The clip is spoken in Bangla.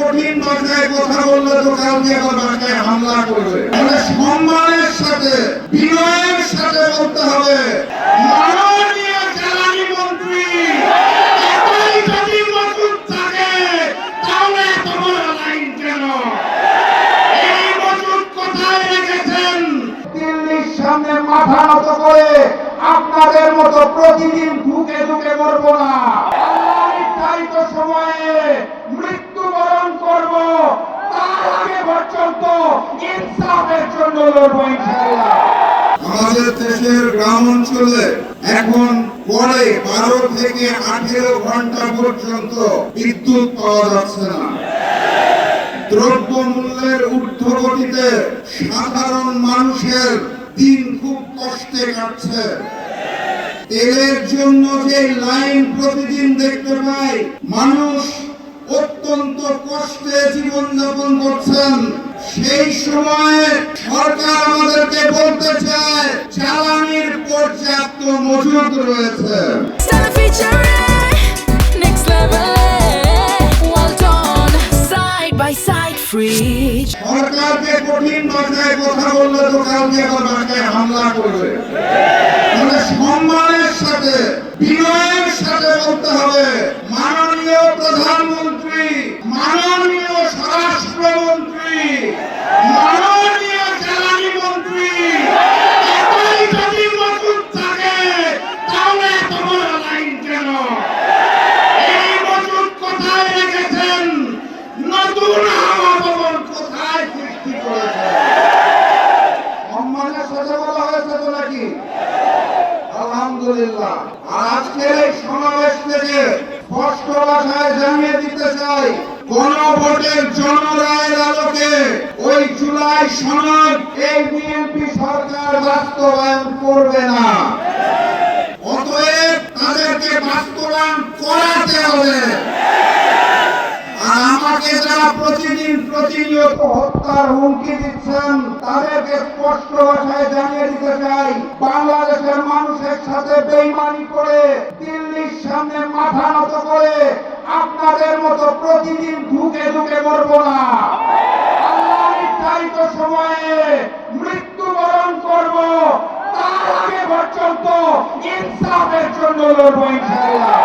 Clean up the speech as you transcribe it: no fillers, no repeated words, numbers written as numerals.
কঠিন ভাষায় কথা বললে তো কালকে আবার বাসায় হামলা করবে। সম্মানের সাথে বিনয়ের সাথে বলতে হবে, মাননীয় জ্বালানি মন্ত্রী, এতই যদি মজুদ থাকে তাহলে তোমার লাইন কেন? এই মজুদ কোথায় রেখেছেন? দিল্লির সামনে মাথা নত করে আপনাদের মতো প্রতিদিন ঢুকে ঢুকে মরবো না। আল্লাহ নির্ধারিত সময়ে মৃত্যুবরণ করব, তার আগে পর্যন্ত ইনসাফের জন্য লড়বো ইনশাআল্লাহ। আমাদের দেশের গ্রাম অঞ্চলে এখন পরে 12 থেকে 18 ঘন্টা পর্যন্ত বিদ্যুৎ পাওয়া যাচ্ছে না। দ্রব্য মূল্যের ঊর্ধ্বগতিতে সাধারণ মানুষের দিন খুব কষ্টে কাটছে। তেলের জন্য যে লাইন প্রতিদিন দেখতে পাই, মানুষ অত্যন্ত কষ্টে জীবনযাপন করছেন। সেই সময়ে সরকার আমাদেরকে বলতে চায় জ্বালানির পর্যাপ্ত মজুদ রয়েছে। সরকারকে কঠিন ভাষায় কথা বললে তো কালকে আবার বাসায় হামলা করবে। সম্মানের সাথে বিনয়ের সাথে বলতে হবে, মাননীয় প্রধানমন্ত্রী, মাননীয় স্বরাষ্ট্রমন্ত্রী, মাননীয় জ্বালানি মন্ত্রী, এতই যদি মজুদ থাকে তাহলে তোমার লাইন কেন? এই মজুদ কোথায় রেখেছেন? নতুন হাওয়া ভবন কোথায় সৃষ্টি করেছে? সম্মানের সাথে বলা হয়েছে তো নাকি? আলহামদুলিল্লাহ। আজকের এই সমাবেশ থেকে স্পষ্ট ভাষায় জানিয়ে দিতে চাই, গণভোটের জনরায়ের আলোকে ওই জুলাই সনদ এই বিএনপি সরকার বাস্তবায়ন করবে না। অতএব তাদেরকে বাস্তবায়ন করাতে হবে। আর আমাকে যারা প্রতিদিন প্রতিনিয়ত হত্যার হুমকি দিচ্ছেন তাদেরকে স্পষ্ট ভাষায় জানিয়ে দিতে চাই, বাংলাদেশের মানুষের সাথে বেইমানি করে দিল্লির সামনে মাথা নত করে আপনাদের মতো প্রতিদিন ঢুকে ঢুকে মরবো না। আল্লাহ নির্ধারিত সময়ে মৃত্যুবরণ করব, তার আগে পর্যন্ত ইনসাফের জন্য লড়বো ইনশাআল্লাহ।